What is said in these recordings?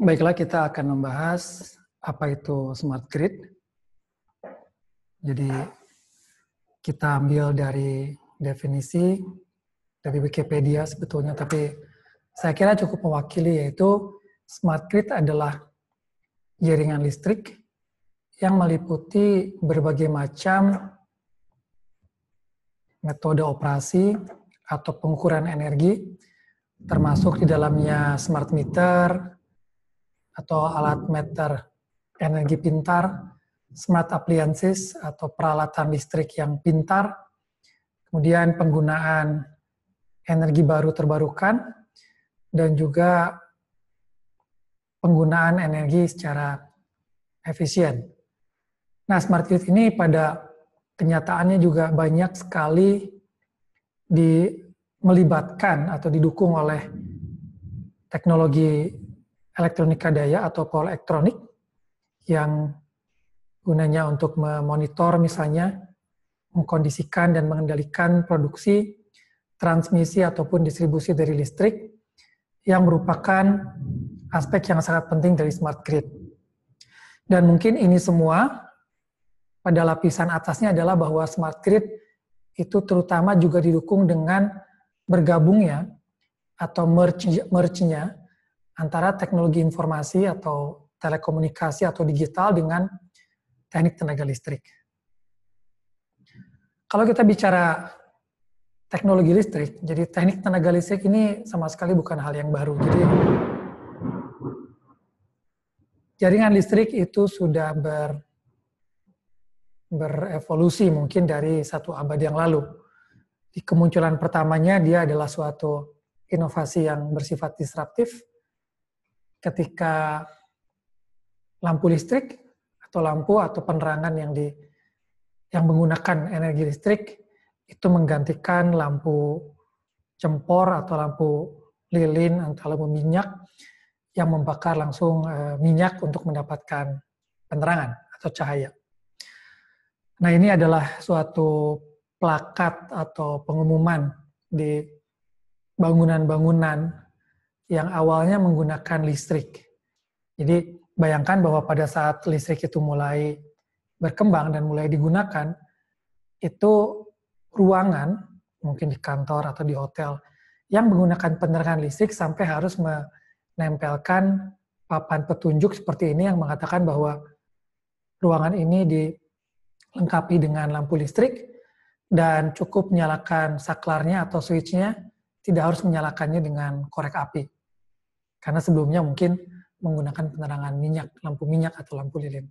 Baiklah, kita akan membahas apa itu smart grid. Jadi kita ambil dari definisi dari Wikipedia sebetulnya, tapi saya kira cukup mewakili, yaitu smart grid adalah jaringan listrik yang meliputi berbagai macam metode operasi atau pengukuran energi, termasuk di dalamnya smart meter atau alat meter energi pintar, smart appliances atau peralatan listrik yang pintar, kemudian penggunaan energi baru terbarukan, dan juga penggunaan energi secara efisien. Nah, smart grid ini pada kenyataannya juga banyak sekali melibatkan atau didukung oleh teknologi elektronika daya atau power elektronik yang gunanya untuk memonitor misalnya, mengkondisikan dan mengendalikan produksi, transmisi ataupun distribusi dari listrik yang merupakan aspek yang sangat penting dari smart grid. Dan mungkin ini semua pada lapisan atasnya adalah bahwa smart grid itu terutama juga didukung dengan bergabungnya atau merge-nya antara teknologi informasi atau telekomunikasi atau digital dengan teknik tenaga listrik. Kalau kita bicara teknologi listrik, jadi teknik tenaga listrik ini sama sekali bukan hal yang baru. Jadi jaringan listrik itu sudah berevolusi mungkin dari 1 abad yang lalu. Di kemunculan pertamanya dia adalah suatu inovasi yang bersifat disruptif ketika lampu listrik atau lampu atau penerangan yang menggunakan energi listrik itu menggantikan lampu cempor atau lampu lilin atau lampu minyak yang membakar langsung minyak untuk mendapatkan penerangan atau cahaya. Nah, ini adalah suatu plakat atau pengumuman di bangunan-bangunan yang awalnya menggunakan listrik. Jadi bayangkan bahwa pada saat listrik itu mulai berkembang dan mulai digunakan, itu ruangan, mungkin di kantor atau di hotel, yang menggunakan penerangan listrik sampai harus menempelkan papan petunjuk seperti ini yang mengatakan bahwa ruangan ini dilengkapi dengan lampu listrik dan cukup menyalakan saklarnya atau switch-nya, tidak harus menyalakannya dengan korek api. Karena sebelumnya mungkin menggunakan penerangan minyak, lampu minyak atau lampu lilin.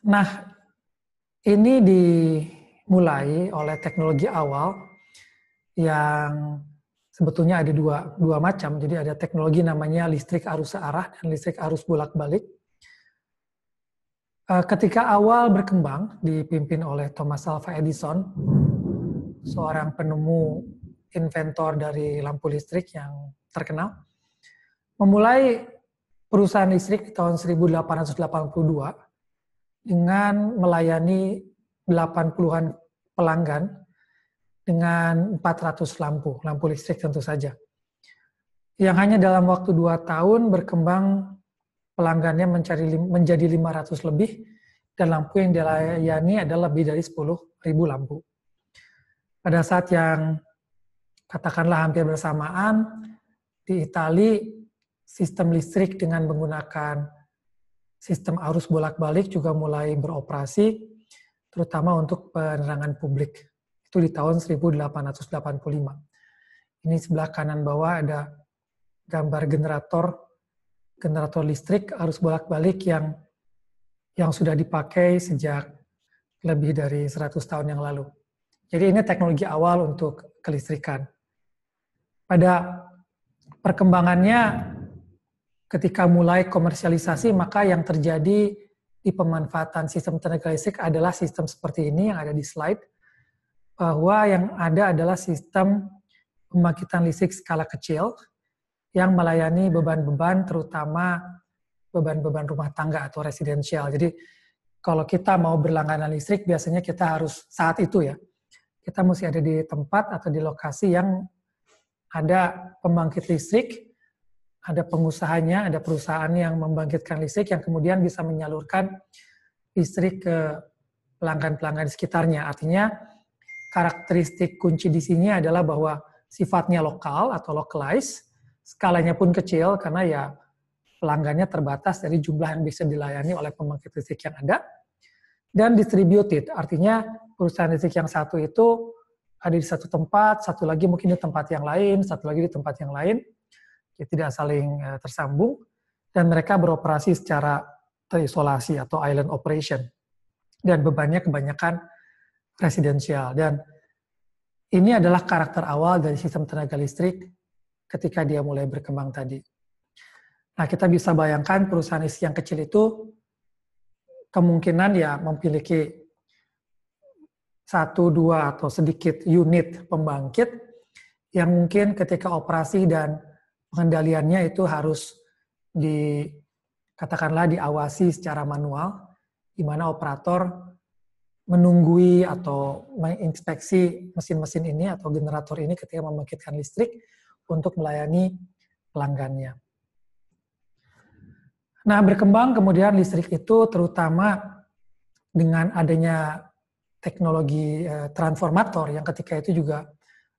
Nah, ini dimulai oleh teknologi awal yang sebetulnya ada dua macam. Jadi ada teknologi namanya listrik arus searah dan listrik arus bolak-balik. Ketika awal berkembang, dipimpin oleh Thomas Alva Edison, seorang penemu inventor dari lampu listrik yang terkenal, memulai perusahaan listrik di tahun 1882 dengan melayani 80-an pelanggan dengan 400 lampu listrik tentu saja. Yang hanya dalam waktu 2 tahun berkembang pelanggannya menjadi 500 lebih, dan lampu yang dilayani adalah lebih dari 10.000 lampu. Pada saat yang katakanlah hampir bersamaan, di Italia sistem listrik dengan menggunakan sistem arus bolak-balik juga mulai beroperasi, terutama untuk penerangan publik. Itu di tahun 1885. Ini sebelah kanan bawah ada gambar generator listrik arus bolak-balik yang sudah dipakai sejak lebih dari 100 tahun yang lalu. Jadi ini teknologi awal untuk kelistrikan. Pada perkembangannya, ketika mulai komersialisasi, maka yang terjadi di pemanfaatan sistem tenaga listrik adalah sistem seperti ini yang ada di slide, bahwa yang ada adalah sistem pembangkitan listrik skala kecil yang melayani beban-beban, terutama beban-beban rumah tangga atau residensial. Jadi kalau kita mau berlangganan listrik, biasanya kita harus saat itu ya, kita mesti ada di tempat atau di lokasi yang ada pembangkit listrik ada pengusahanya, ada perusahaan yang membangkitkan listrik yang kemudian bisa menyalurkan listrik ke pelanggan-pelanggan di sekitarnya. Artinya karakteristik kunci di sini adalah bahwa sifatnya lokal atau localized, skalanya pun kecil karena ya pelanggannya terbatas dari jumlah yang bisa dilayani oleh pembangkit listrik yang ada, dan distributed, artinya perusahaan listrik yang satu itu ada di satu tempat, satu lagi mungkin di tempat yang lain, satu lagi di tempat yang lain, ya, tidak saling tersambung, dan mereka beroperasi secara terisolasi atau island operation, dan bebannya kebanyakan residensial. Dan ini adalah karakter awal dari sistem tenaga listrik ketika dia mulai berkembang tadi. Nah, kita bisa bayangkan perusahaan listrik yang kecil itu kemungkinan ya memiliki 1, 2, atau sedikit unit pembangkit yang mungkin ketika operasi dan pengendaliannya itu harus katakanlah diawasi secara manual, di mana operator menunggui atau menginspeksi mesin-mesin ini atau generator ini ketika membangkitkan listrik untuk melayani pelanggannya. Nah, berkembang kemudian listrik itu terutama dengan adanya teknologi transformator yang ketika itu juga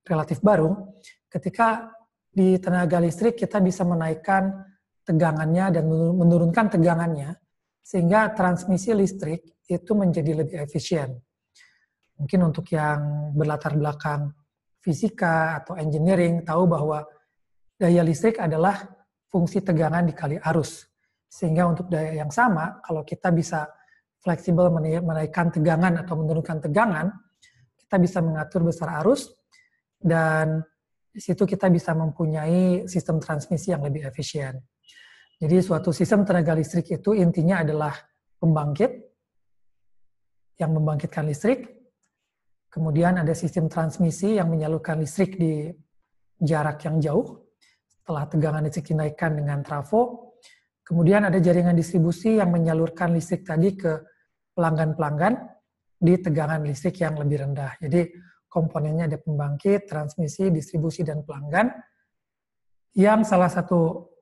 relatif baru. Ketika di tenaga listrik kita bisa menaikkan tegangannya dan menurunkan tegangannya sehingga transmisi listrik itu menjadi lebih efisien. Mungkin untuk yang berlatar belakang fisika atau engineering tahu bahwa daya listrik adalah fungsi tegangan dikali arus. Sehingga untuk daya yang sama, kalau kita bisa fleksibel menaikkan tegangan atau menurunkan tegangan, kita bisa mengatur besar arus, dan di situ kita bisa mempunyai sistem transmisi yang lebih efisien. Jadi suatu sistem tenaga listrik itu intinya adalah pembangkit yang membangkitkan listrik, kemudian ada sistem transmisi yang menyalurkan listrik di jarak yang jauh, setelah tegangan listrik dinaikkan dengan trafo. Kemudian ada jaringan distribusi yang menyalurkan listrik tadi ke pelanggan-pelanggan di tegangan listrik yang lebih rendah. Jadi komponennya ada pembangkit, transmisi, distribusi, dan pelanggan. Yang salah satu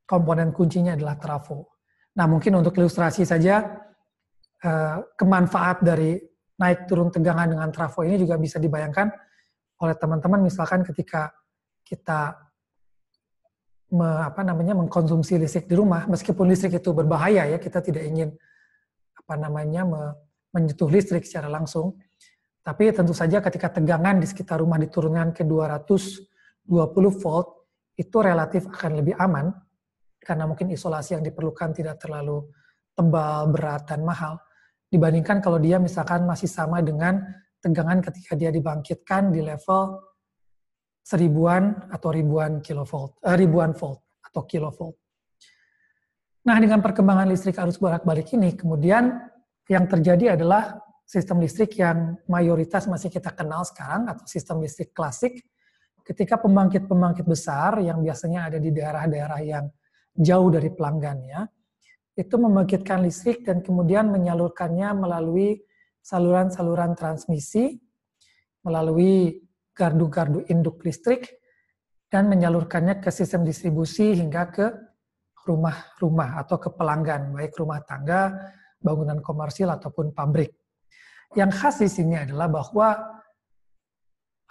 komponen kuncinya adalah trafo. Nah, mungkin untuk ilustrasi saja, kemanfaat dari naik turun tegangan dengan trafo ini juga bisa dibayangkan oleh teman-teman, misalkan ketika kita mengkonsumsi listrik di rumah, meskipun listrik itu berbahaya ya, kita tidak ingin menyentuh listrik secara langsung. Tapi tentu saja ketika tegangan di sekitar rumah diturunkan ke 220 volt, itu relatif akan lebih aman karena mungkin isolasi yang diperlukan tidak terlalu tebal, berat, dan mahal dibandingkan kalau dia misalkan masih sama dengan tegangan ketika dia dibangkitkan di level seribuan atau ribuan volt atau kilovolt. Nah, dengan perkembangan listrik arus bolak-balik ini, kemudian yang terjadi adalah sistem listrik yang mayoritas masih kita kenal sekarang atau sistem listrik klasik. Ketika pembangkit-pembangkit besar yang biasanya ada di daerah-daerah yang jauh dari pelanggannya, itu membangkitkan listrik dan kemudian menyalurkannya melalui saluran-saluran transmisi, melalui gardu-gardu induk listrik, dan menyalurkannya ke sistem distribusi hingga ke rumah-rumah atau ke pelanggan, baik rumah tangga, bangunan komersil, ataupun pabrik. Yang khas di sini adalah bahwa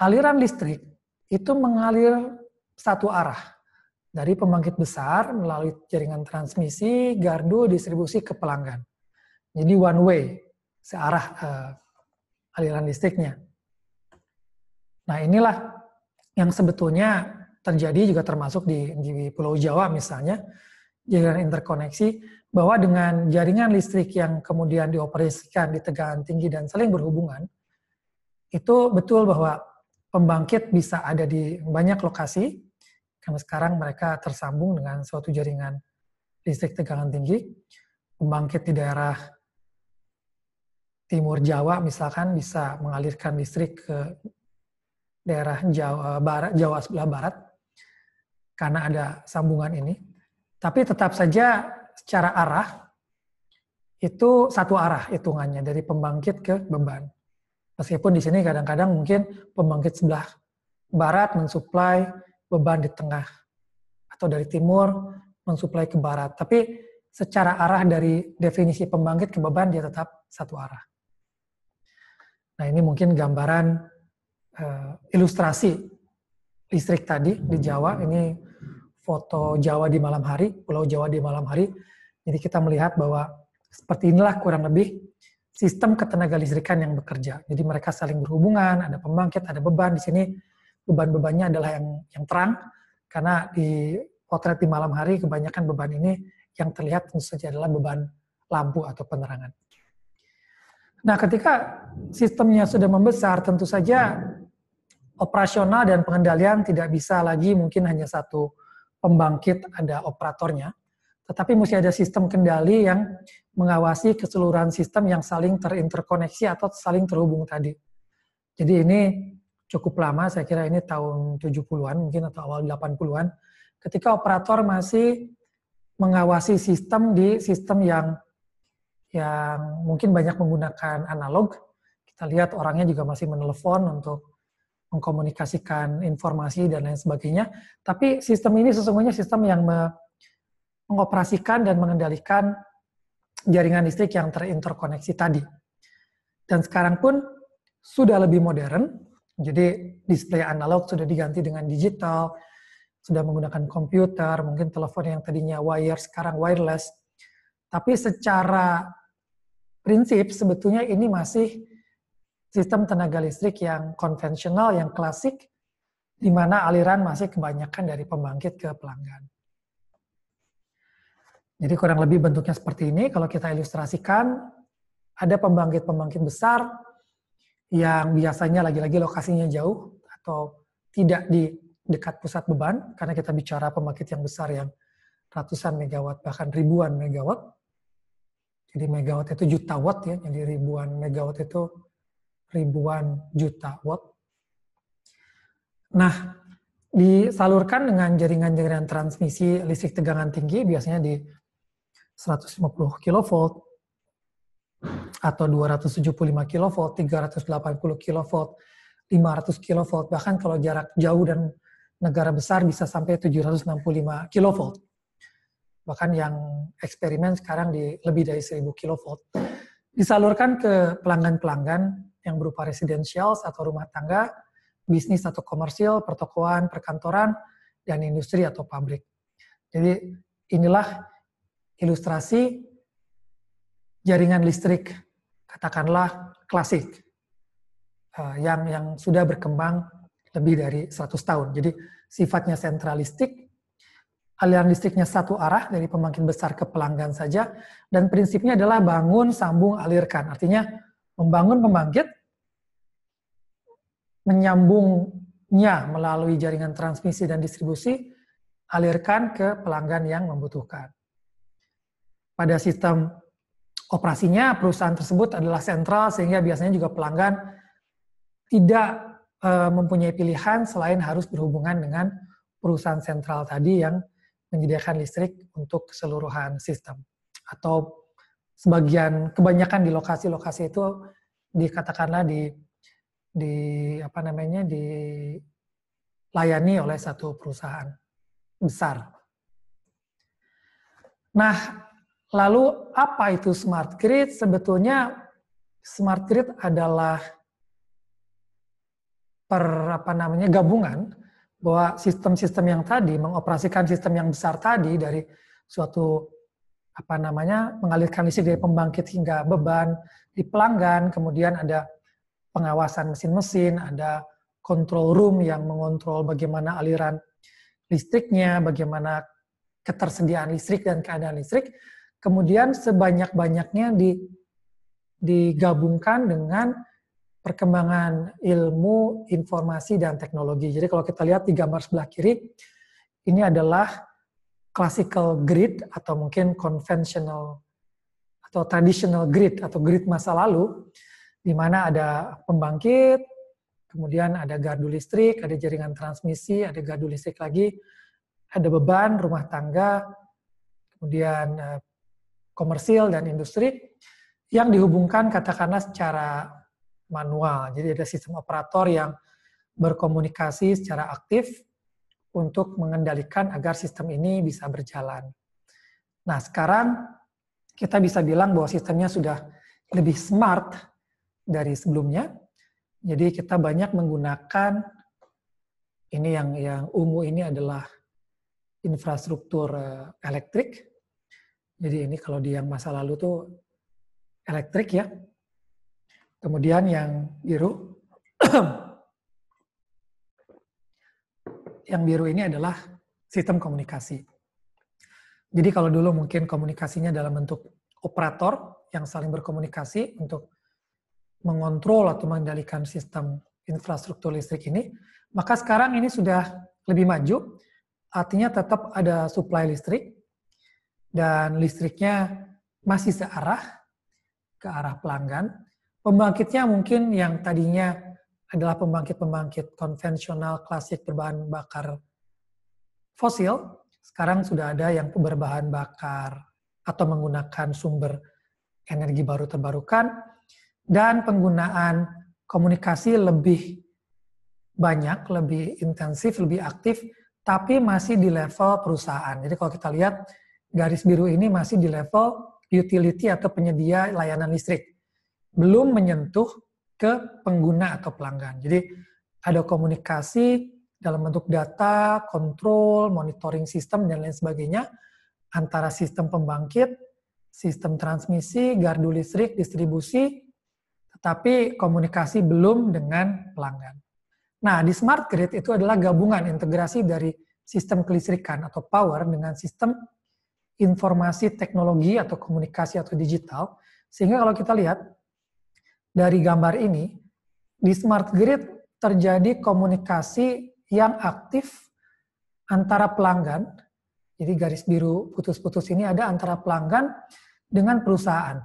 aliran listrik itu mengalir satu arah, dari pembangkit besar melalui jaringan transmisi, gardu, distribusi ke pelanggan. Jadi one way, searah aliran listriknya. Nah, inilah yang sebetulnya terjadi juga termasuk di Pulau Jawa misalnya, jaringan interkoneksi, bahwa dengan jaringan listrik yang kemudian dioperasikan di tegangan tinggi dan saling berhubungan, itu betul bahwa pembangkit bisa ada di banyak lokasi, karena sekarang mereka tersambung dengan suatu jaringan listrik tegangan tinggi. Pembangkit di daerah Timur Jawa misalkan bisa mengalirkan listrik ke daerah Jawa sebelah barat karena ada sambungan ini. Tapi tetap saja secara arah itu satu arah hitungannya dari pembangkit ke beban. Meskipun di sini kadang-kadang mungkin pembangkit sebelah barat mensuplai beban di tengah atau dari timur mensuplai ke barat. Tapi secara arah dari definisi pembangkit ke beban dia tetap satu arah. Nah, ini mungkin gambaran ilustrasi listrik tadi di Jawa. Ini foto Jawa di malam hari, Pulau Jawa di malam hari. Jadi kita melihat bahwa seperti inilah kurang lebih sistem ketenaga listrikan yang bekerja. Jadi mereka saling berhubungan, ada pembangkit, ada beban. Di sini beban-bebannya adalah yang terang, karena di potret di malam hari kebanyakan beban ini yang terlihat tentu saja adalah beban lampu atau penerangan. Nah, ketika sistemnya sudah membesar, tentu saja operasional dan pengendalian tidak bisa lagi mungkin hanya satu pembangkit ada operatornya, tetapi mesti ada sistem kendali yang mengawasi keseluruhan sistem yang saling terinterkoneksi atau saling terhubung tadi. Jadi ini cukup lama, saya kira ini tahun 70-an mungkin atau awal 80-an, ketika operator masih mengawasi sistem di sistem yang mungkin banyak menggunakan analog. Kita lihat orangnya juga masih menelepon untuk mengkomunikasikan informasi dan lain sebagainya. Tapi sistem ini sesungguhnya sistem yang mengoperasikan dan mengendalikan jaringan listrik yang terinterkoneksi tadi. Dan sekarang pun sudah lebih modern, jadi display analog sudah diganti dengan digital, sudah menggunakan komputer, mungkin telepon yang tadinya wire sekarang wireless. Tapi secara prinsip sebetulnya ini masih sistem tenaga listrik yang konvensional, yang klasik, di mana aliran masih kebanyakan dari pembangkit ke pelanggan. Jadi kurang lebih bentuknya seperti ini. Kalau kita ilustrasikan, ada pembangkit-pembangkit besar yang biasanya lagi-lagi lokasinya jauh atau tidak di dekat pusat beban, karena kita bicara pembangkit yang besar yang ratusan megawatt, bahkan ribuan megawatt. Jadi megawatt itu juta watt ya, jadi ribuan megawatt itu ribuan juta watt. Nah, disalurkan dengan jaringan-jaringan transmisi listrik tegangan tinggi, biasanya di 150 kV, atau 275 kV, 380 kV, 500 kV, bahkan kalau jarak jauh dan negara besar bisa sampai 765 kV. Bahkan yang eksperimen sekarang di lebih dari 1000 kV. Disalurkan ke pelanggan-pelanggan yang berupa residential atau rumah tangga, bisnis atau komersil, pertokoan, perkantoran, dan industri atau pabrik. Jadi inilah ilustrasi jaringan listrik, katakanlah klasik, yang sudah berkembang lebih dari 100 tahun. Jadi sifatnya sentralistik, aliran listriknya satu arah dari pembangkit besar ke pelanggan saja, dan prinsipnya adalah bangun, sambung, alirkan. Artinya membangun pembangkit, menyambungnya melalui jaringan transmisi dan distribusi, alirkan ke pelanggan yang membutuhkan. Pada sistem operasinya, perusahaan tersebut adalah sentral, sehingga biasanya juga pelanggan tidak mempunyai pilihan selain harus berhubungan dengan perusahaan sentral tadi yang menyediakan listrik untuk keseluruhan sistem. Atau kebanyakan di lokasi-lokasi itu dikatakanlah dilayani oleh satu perusahaan besar. Nah, lalu apa itu smart grid? Sebetulnya smart grid adalah gabungan bahwa sistem-sistem yang tadi mengoperasikan sistem yang besar tadi dari suatu mengalirkan listrik dari pembangkit hingga beban di pelanggan, kemudian ada pengawasan mesin-mesin, ada control room yang mengontrol bagaimana aliran listriknya, bagaimana ketersediaan listrik dan keadaan listrik, kemudian sebanyak-banyaknya digabungkan dengan perkembangan ilmu, informasi, dan teknologi. Jadi kalau kita lihat di gambar sebelah kiri, ini adalah classical grid atau mungkin conventional atau traditional grid atau grid masa lalu, di mana ada pembangkit, kemudian ada gardu listrik, ada jaringan transmisi, ada gardu listrik lagi, ada beban, rumah tangga, kemudian komersil dan industri, yang dihubungkan katakanlah secara manual. Jadi ada sistem operator yang berkomunikasi secara aktif untuk mengendalikan agar sistem ini bisa berjalan. Nah, sekarang kita bisa bilang bahwa sistemnya sudah lebih smart dari sebelumnya. Jadi kita banyak menggunakan ini yang ungu ini adalah infrastruktur elektrik. Jadi ini kalau di yang masa lalu tuh elektrik ya. Kemudian yang biru, yang biru ini adalah sistem komunikasi. Jadi kalau dulu mungkin komunikasinya dalam bentuk operator yang saling berkomunikasi untuk mengontrol atau mengendalikan sistem infrastruktur listrik ini, maka sekarang ini sudah lebih maju, artinya tetap ada suplai listrik, dan listriknya masih searah ke arah pelanggan. Pembangkitnya mungkin yang tadinya adalah pembangkit-pembangkit konvensional klasik berbahan bakar fosil, sekarang sudah ada yang berbahan bakar atau menggunakan sumber energi baru terbarukan, dan penggunaan komunikasi lebih banyak, lebih intensif, lebih aktif, tapi masih di level perusahaan. Jadi kalau kita lihat, garis biru ini masih di level utility atau penyedia layanan listrik. Belum menyentuh ke pengguna atau pelanggan. Jadi ada komunikasi dalam bentuk data, kontrol, monitoring sistem, dan lain sebagainya antara sistem pembangkit, sistem transmisi, gardu listrik, distribusi, tetapi komunikasi belum dengan pelanggan. Nah, di smart grid itu adalah gabungan integrasi dari sistem kelistrikan atau power dengan sistem informasi teknologi atau komunikasi atau digital. Sehingga kalau kita lihat dari gambar ini, di smart grid terjadi komunikasi yang aktif antara pelanggan. Jadi garis biru putus-putus ini ada antara pelanggan dengan perusahaan.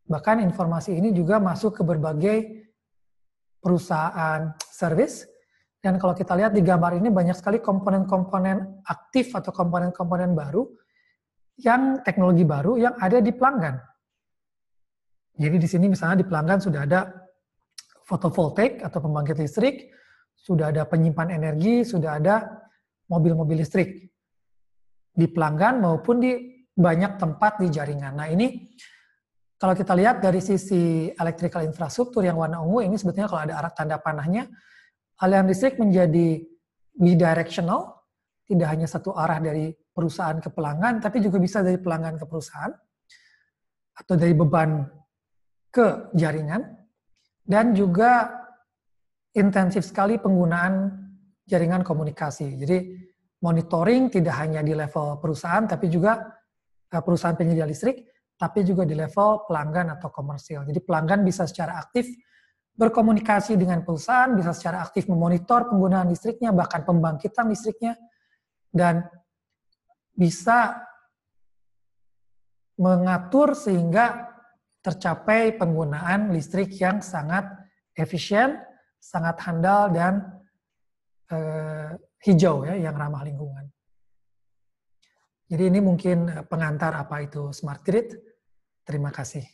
Bahkan informasi ini juga masuk ke berbagai perusahaan service. Dan kalau kita lihat di gambar ini banyak sekali komponen-komponen aktif atau komponen-komponen baru, yang teknologi baru yang ada di pelanggan. Jadi di sini misalnya di pelanggan sudah ada fotovoltaik atau pembangkit listrik, sudah ada penyimpan energi, sudah ada mobil-mobil listrik. Di pelanggan maupun di banyak tempat di jaringan. Nah ini kalau kita lihat dari sisi electrical infrastruktur yang warna ungu, ini sebetulnya kalau ada arah tanda panahnya, aliran listrik menjadi bidirectional, tidak hanya satu arah dari perusahaan ke pelanggan, tapi juga bisa dari pelanggan ke perusahaan, atau dari beban ke jaringan, dan juga intensif sekali penggunaan jaringan komunikasi. Jadi monitoring tidak hanya di level perusahaan, tapi juga perusahaan penyedia listrik, tapi juga di level pelanggan atau komersil. Jadi pelanggan bisa secara aktif berkomunikasi dengan perusahaan, bisa secara aktif memonitor penggunaan listriknya, bahkan pembangkitan listriknya, dan bisa mengatur sehingga tercapai penggunaan listrik yang sangat efisien, sangat handal, dan hijau ya, yang ramah lingkungan. Jadi ini mungkin pengantar apa itu smart grid. Terima kasih.